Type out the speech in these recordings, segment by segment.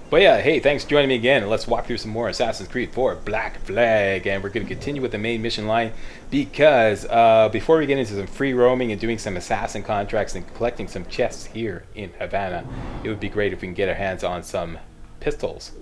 But yeah, hey, thanks for joining me again. Let's walk through some more Assassin's Creed 4 Black Flag. And we're going to continue with the main mission line because before we get into some free roaming and doing some assassin contracts and collecting some chests here in Havana, it would be great if we can get our hands on some pistols.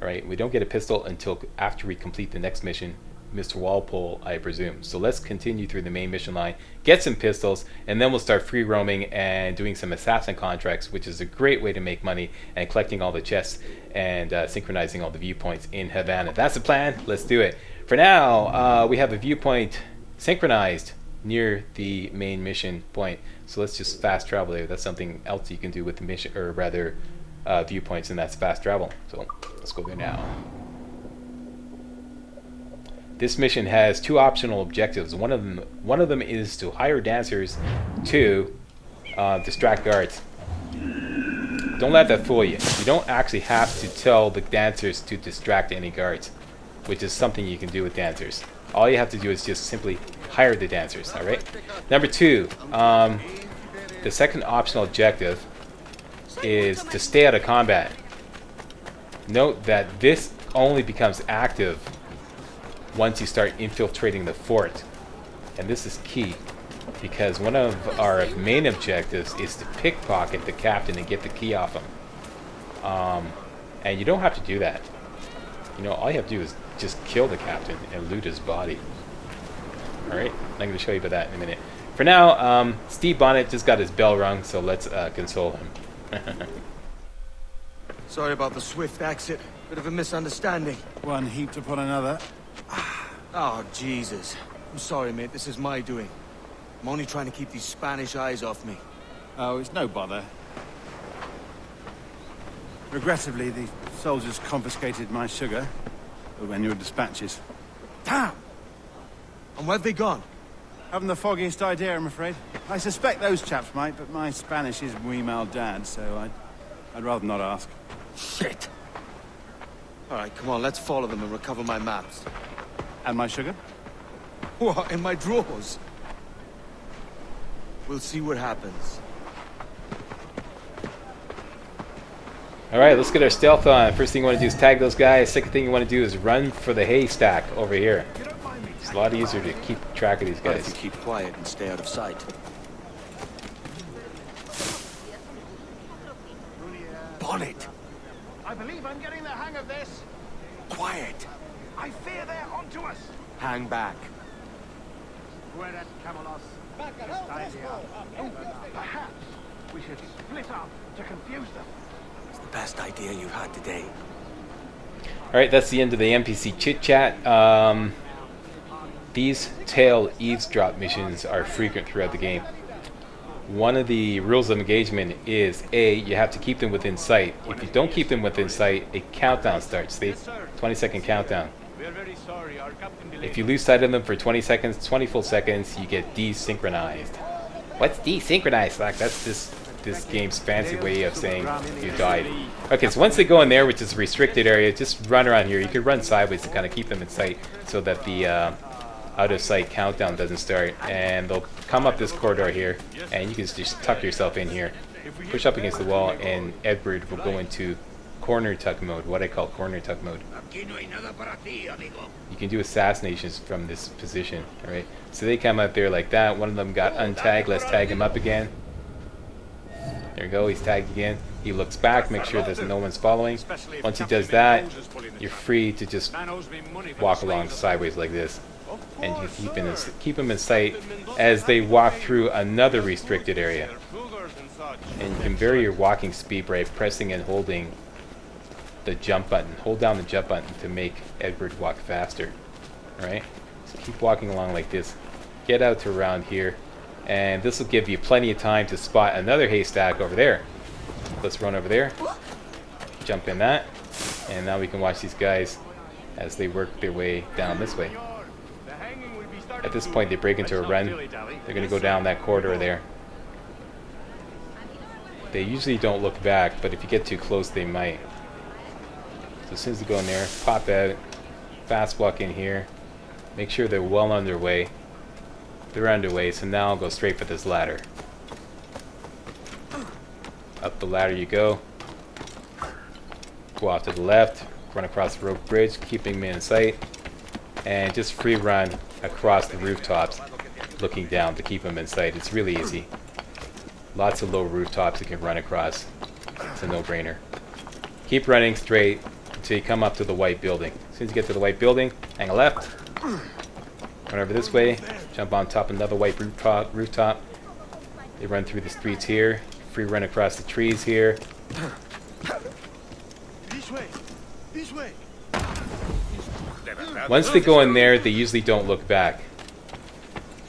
Alright, we don't get a pistol until after we complete the next mission, Mr. Walpole, I presume. So let's continue through the main mission line, get some pistols, and then we'll start free roaming and doing some assassin contracts, which is a great way to make money, and collecting all the chests and synchronizing all the viewpoints in Havana. That's the plan. Let's do it. For now, we have a viewpoint synchronized near the main mission point. So let's just fast travel there. That's something else you can do with the mission, or rather viewpoints, and that's fast travel. So let's go there now. This mission has two optional objectives. One of them is to hire dancers to distract guards. Don't let that fool you. You don't actually have to tell the dancers to distract any guards, which is something you can do with dancers. All you have to do is just simply hire the dancers. All right. Number two, the second optional objective is to stay out of combat. Note that this only becomes active once you start infiltrating the fort, and this is key because one of our main objectives is to pickpocket the captain and get the key off him. And you don't have to do that. You know, all you have to do is just kill the captain and loot his body. Alright, I'm going to show you about that in a minute. For now, Steve Bonnet just got his bell rung, so let's console him. Sorry about the swift exit. Bit of a misunderstanding. One heaped upon another. Oh, Jesus. I'm sorry, mate. This is my doing. I'm only trying to keep these Spanish eyes off me. Oh, it's no bother. Regrettably, the soldiers confiscated my sugar when your dispatches. Damn! And where have they gone? Haven't the foggiest idea, I'm afraid. I suspect those chaps might, but my Spanish is muy mal dad, so I'd rather not ask. Shit! Alright, come on, let's follow them and recover my maps. And my sugar? What, in my drawers? We'll see what happens. Alright, let's get our stealth on. First thing you want to do is tag those guys. Second thing you want to do is run for the haystack over here. It's a lot easier to keep track of these guys. If you keep quiet and stay out of sight. Bonnet! I believe I'm getting the hang of this. Quiet! I fear they're onto us. Hang back. Whereas Camelos, this idea. Perhaps we should split up to confuse them. It's the best idea you've had today. Alright, that's the end of the NPC chit-chat. These tail eavesdrop missions are frequent throughout the game. One of the rules of engagement is A, you have to keep them within sight. If you don't keep them within sight, a countdown starts. See? 20-second countdown. If you lose sight of them for 20 seconds, 20 full seconds, you get desynchronized. What's desynchronized? Like, that's this game's fancy way of saying you died. Okay, so once they go in there, which is a restricted area, just run around here. You can run sideways to kind of keep them in sight so that the out of sight countdown doesn't start, and they'll come up this corridor here, and you can just tuck yourself in here, push up against the wall, and Edward will go into corner tuck mode, what I call corner tuck mode. You can do assassinations from this position. Alright, so they come up there like that. One of them got untagged. Let's tag him up again. There we go, he's tagged again. He looks back, make sure there's no one's following. Once he does that, you're free to just walk along sideways like this. And you keep them in sight as they walk through another restricted area. And you can vary your walking speed by pressing and holding the jump button. Hold down the jump button to make Edward walk faster. Alright? So keep walking along like this. Get out to around here. And this will give you plenty of time to spot another haystack over there. Let's run over there. Jump in that. And now we can watch these guys as they work their way down this way. At this point they break into a run. They're going to go down that corridor there. They usually don't look back, but if you get too close they might. So as soon as they go in there, pop out, fast walk in here, make sure they're well underway. They're underway, so now I'll go straight for this ladder. Up the ladder you go. go off to the left, run across the rope bridge, keeping him in sight, and just free run across the rooftops, looking down to keep him in sight. It's really easy. Lots of low rooftops you can run across. It's a no-brainer. Keep running straight until you come up to the white building. As soon as you get to the white building, hang a left, run over this way, jump on top of another white rooftop. They run through the streets here, free run across the trees here. This way! This way! Once they go in there, they usually don't look back.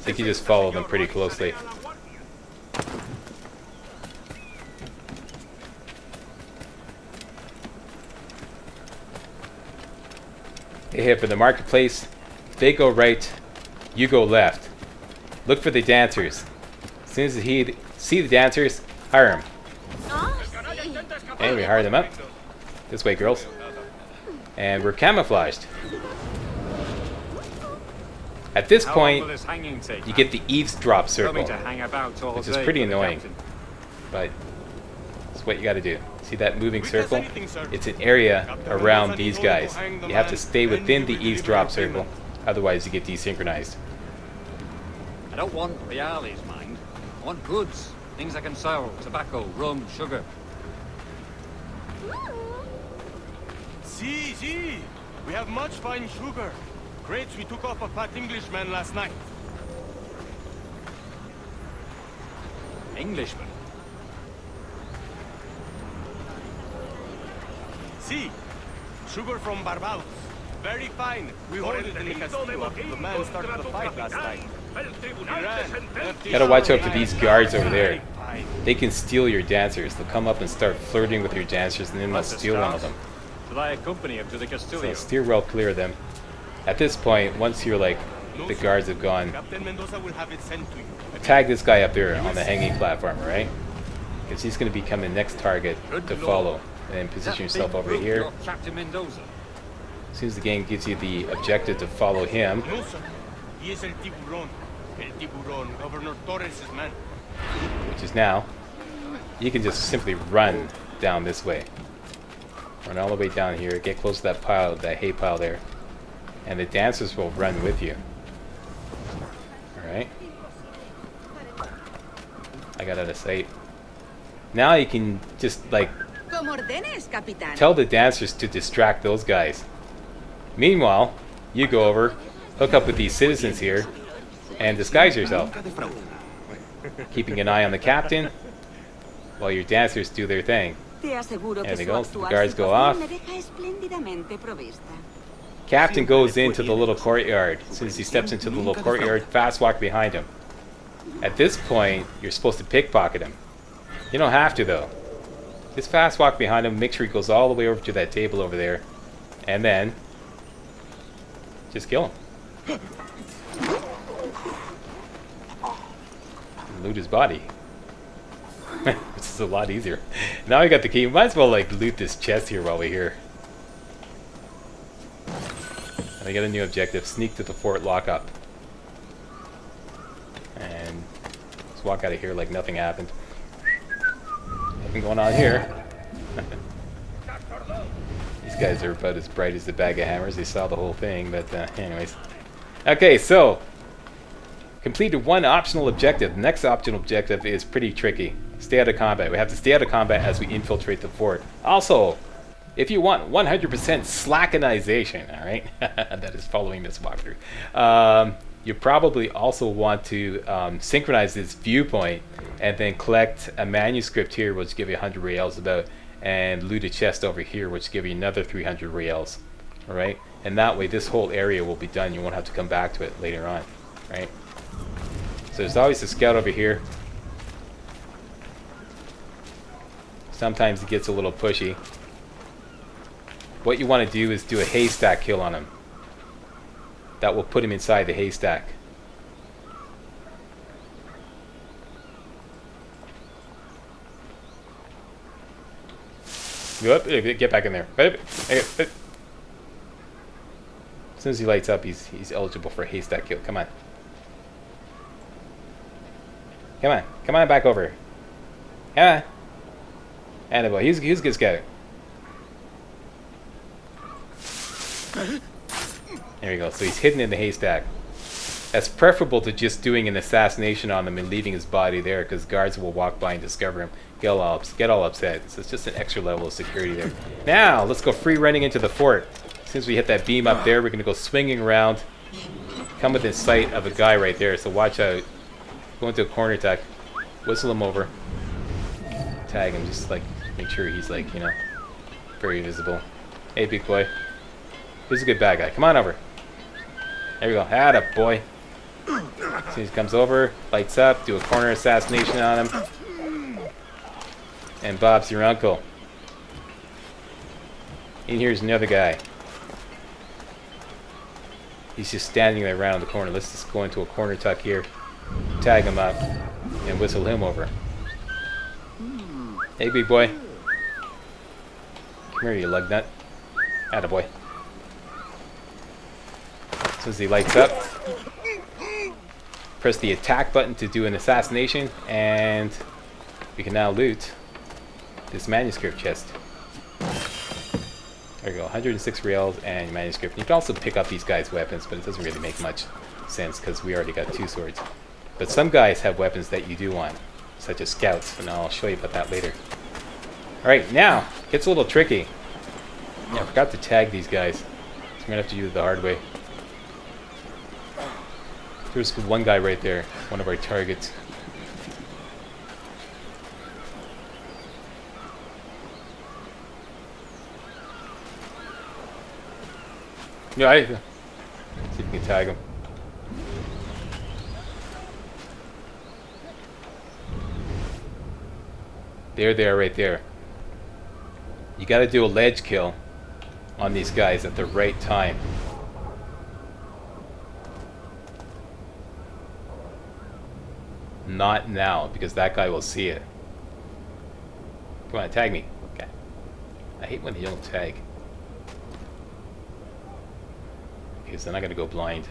So you can just follow them pretty closely. They head for the marketplace. If they go right, you go left. Look for the dancers. As soon as you see the dancers, hire them. And we hire them up. This way, girls. And we're camouflaged. At this point, you get the eavesdrop circle, which is pretty annoying, but it's what you gotta do. See that moving circle? It's an area around these guys. You have to stay within the eavesdrop circle, otherwise you get desynchronized. I don't want reales, mind. I want goods, things I can sell, tobacco, rum, sugar. See, we have much fine sugar. Crates we took off a fat Englishman last night. Englishman? See, sugar from Barbados. Very fine. We hoarded it in the castillo after the man started the fight last night. Gotta watch out for these guards over there. They can steal your dancers. They'll come up and start flirting with your dancers, and then they'll steal one of them. Should I accompany him to the Castillo? So steer well clear of them. At this point, once you're like, the guards have gone, tag this guy up there on the hanging platform, right? Because he's going to become the next target to follow. And then position yourself over here. As soon as the game gives you the objective to follow him. No, sir. He is El Tiburon. El Tiburon, Governor Torres' man. Which is now. You can just simply run down this way. Run all the way down here. Get close to that pile, that hay pile there. And the dancers will run with you. Alright. I got out of sight. Now you can just like tell the dancers to distract those guys. Meanwhile, you go over, hook up with these citizens here, and disguise yourself. Keeping an eye on the captain while your dancers do their thing. There they go, the guards go off. Captain goes into the little courtyard. As soon as he steps into the little courtyard, fast walk behind him. At this point, you're supposed to pickpocket him. You don't have to though. Just fast walk behind him, make sure he goes all the way over to that table over there, and then just kill him. Loot his body. This is a lot easier. Now I got the key. Might as well like loot this chest here while we're here. And I got a new objective. Sneak to the fort lockup. And just walk out of here like nothing happened. Nothing going on here. These guys are about as bright as the bag of hammers. They saw the whole thing, but anyways. Okay, so completed one optional objective. The next optional objective is pretty tricky. Stay out of combat. We have to stay out of combat as we infiltrate the fort. Also, if you want 100% slackenization, all right, that is following this walkthrough, you probably also want to synchronize this viewpoint and then collect a manuscript here, which give you 100 reals about, and loot a chest over here, which give you another 300 reals, all right? And that way, this whole area will be done. You won't have to come back to it later on, right? So there's always a scout over here. Sometimes it gets a little pushy. What you want to do is do a haystack kill on him. That will put him inside the haystack. Go up, get back in there. As soon as he lights up, he's eligible for a haystack kill. Come on. Come on back over. Come on. Annabelle, he's a good scout. There we go. So he's hidden in the haystack. That's preferable to just doing an assassination on him and leaving his body there, because guards will walk by and discover him, get all upset. So it's just an extra level of security there. Now, let's go free running into the fort. As soon as we hit that beam up there, we're going to go swinging around, come within sight of a guy right there, so watch out. Go into a corner attack, whistle him over, tag him, just like make sure he's like, you know, very visible. Hey, big boy. Who's a good bad guy? Come on over. There we go. Atta boy. As soon as he comes over, lights up, do a corner assassination on him. And Bob's your uncle. And here's another guy. He's just standing there around the corner. Let's just go into a corner tuck here, tag him up, and whistle him over. Hey, big boy. Come here, you lug nut. Atta boy. As soon as he lights up, press the attack button to do an assassination, and we can now loot this manuscript chest. There we go, 106 reals and manuscript. You can also pick up these guys' weapons, but it doesn't really make much sense because we already got 2 swords. But some guys have weapons that you do want, such as scouts, and I'll show you about that later. Alright, now, it gets a little tricky. Yeah, I forgot to tag these guys, so I'm going to have to do it the hard way. There's one guy right there, one of our targets. Yeah, see if you can tag him. There they are right there. You gotta do a ledge kill on these guys at the right time. Not now, because that guy will see it. Come on, tag me. Okay. I hate when they don't tag. Okay, so then I'm gonna go blind.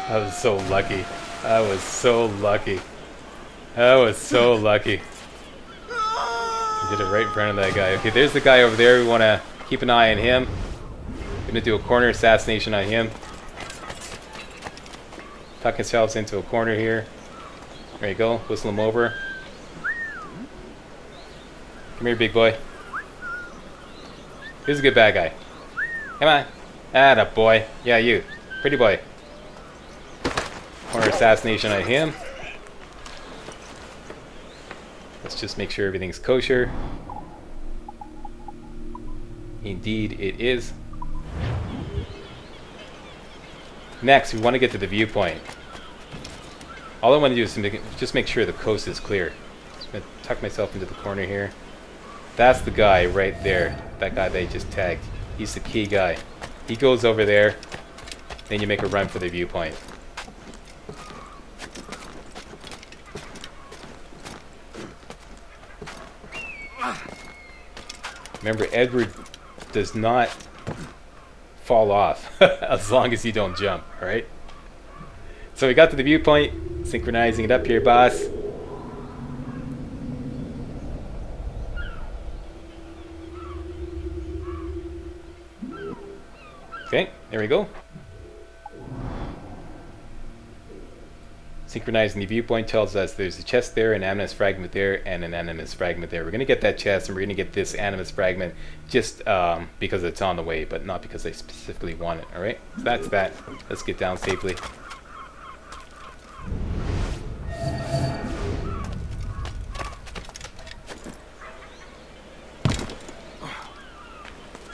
I was so lucky. I was so lucky. I was so lucky. I did it right in front of that guy. Okay, there's the guy over there. We want to keep an eye on him. Gonna do a corner assassination on him. Tuck ourselves into a corner here. There you go. Whistle him over. Come here, big boy. Here's a good bad guy. Come on. Atta boy. Yeah, you. Pretty boy. Corner assassination on him. Let's just make sure everything's kosher. Indeed, it is. Next, we want to get to the viewpoint. All I want to do is just make sure the coast is clear. I'm going to tuck myself into the corner here. That's the guy right there. That guy they just tagged. He's the key guy. He goes over there. Then you make a run for the viewpoint. Remember, Edward does not fall off as long as you don't jump, alright? So we got to the viewpoint, synchronizing it up here, boss. Okay, there we go. Synchronizing the viewpoint tells us there's a chest there, an animus fragment there, and an animus fragment there. We're going to get that chest, and we're going to get this animus fragment just because it's on the way, but not because I specifically want it, alright? So that's that. Let's get down safely.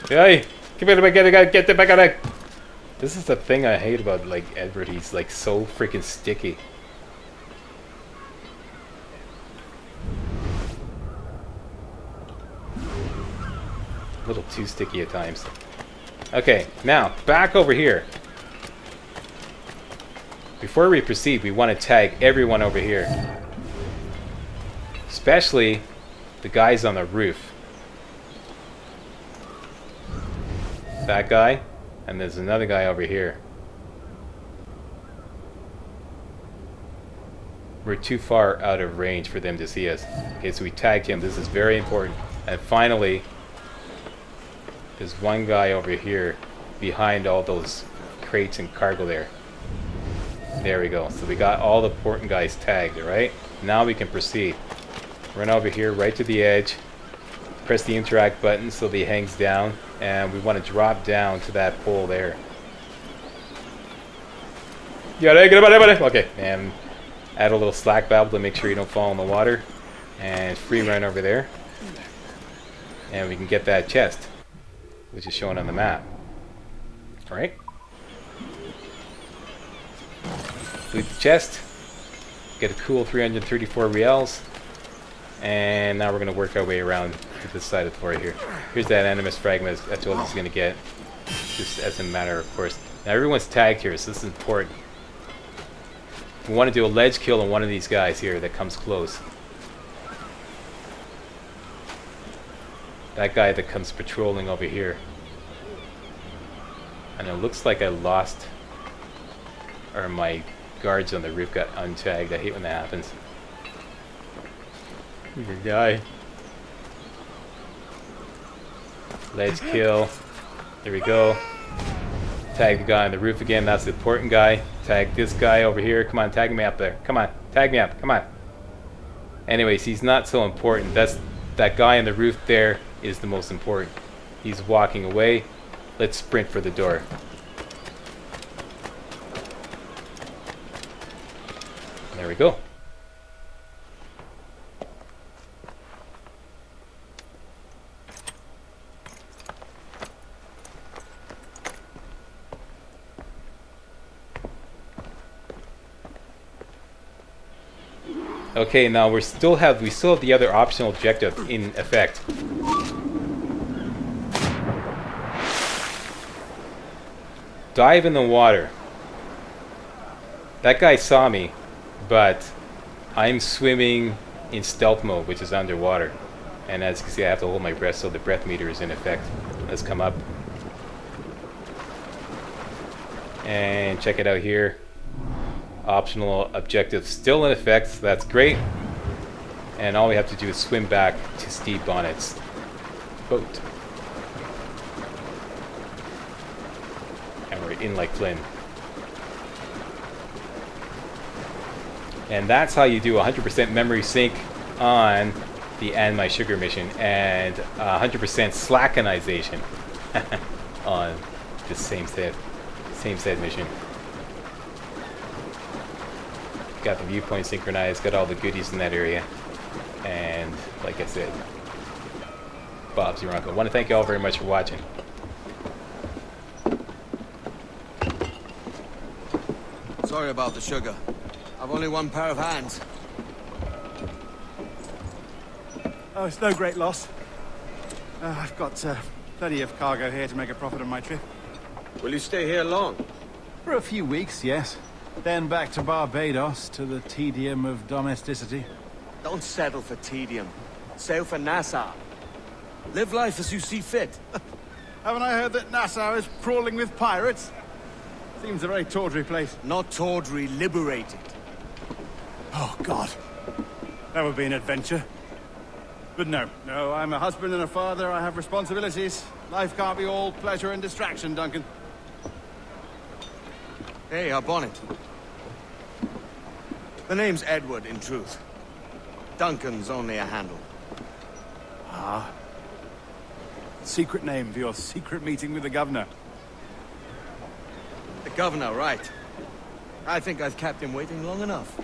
Hey! Get the back out of. This is the thing I hate about, like, Edward. He's, like, so freaking sticky. A little too sticky at times. Okay, now, back over here. Before we proceed, we want to tag everyone over here. Especially the guys on the roof. That guy, and there's another guy over here. We're too far out of range for them to see us. Okay, so we tagged him. This is very important. And finally, there's one guy over here behind all those crates and cargo there. There we go. So we got all the important guys tagged, alright? Now we can proceed. Run over here right to the edge. Press the interact button so that he hangs down. And we want to drop down to that pole there. Okay, and add a little slack valve to make sure you don't fall in the water. And free run over there. And we can get that chest, which is shown on the map. Alright? Loot the chest. Get a cool 334 reals. And now we're going to work our way around to this side of the floor here. Here's that animus fragment I told us going to get. Just as a matter of course. Now everyone's tagged here, so this is important. We want to do a ledge kill on one of these guys here that comes close. That guy that comes patrolling over here. And it looks like I lost, or my guards on the roof got untagged. I hate when that happens. You can die. Ledge kill. There we go. Tag the guy on the roof again. That's the important guy. Tag this guy over here. Come on, tag me up there. Come on, tag me up. Come on. Anyways, he's not so important. That guy on the roof there is the most important. He's walking away. Let's sprint for the door. There we go. Okay, now we still have the other optional objective in effect. Dive in the water. That guy saw me, but I'm swimming in stealth mode, which is underwater. And as you can see, I have to hold my breath, so the breath meter is in effect. Let's come up. And check it out here. Optional objective still in effect, so that's great. And all we have to do is swim back to Steve Bonnet's boat. And we're in like Flynn. And that's how you do 100% memory sync on the And My Sugar mission, and 100% slackenization on this same set mission. Got the viewpoint synchronized, got all the goodies in that area, and like I said, Bob's your uncle. I want to thank you all very much for watching. Sorry about the sugar. I've only one pair of hands. Oh, it's no great loss. I've got plenty of cargo here to make a profit on my trip. Will you stay here long? For a few weeks, yes. Then back to Barbados, to the tedium of domesticity. Don't settle for tedium. Sail for Nassau. Live life as you see fit. Haven't I heard that Nassau is crawling with pirates? Seems a very tawdry place. Not tawdry, liberated. Oh, God. That would be an adventure. But no, I'm a husband and a father. I have responsibilities. Life can't be all pleasure and distraction, Duncan. Hey, our bonnet. The name's Edward, in truth. Duncan's only a handle. Ah. Secret name for your secret meeting with the governor. The governor, right. I think I've kept him waiting long enough.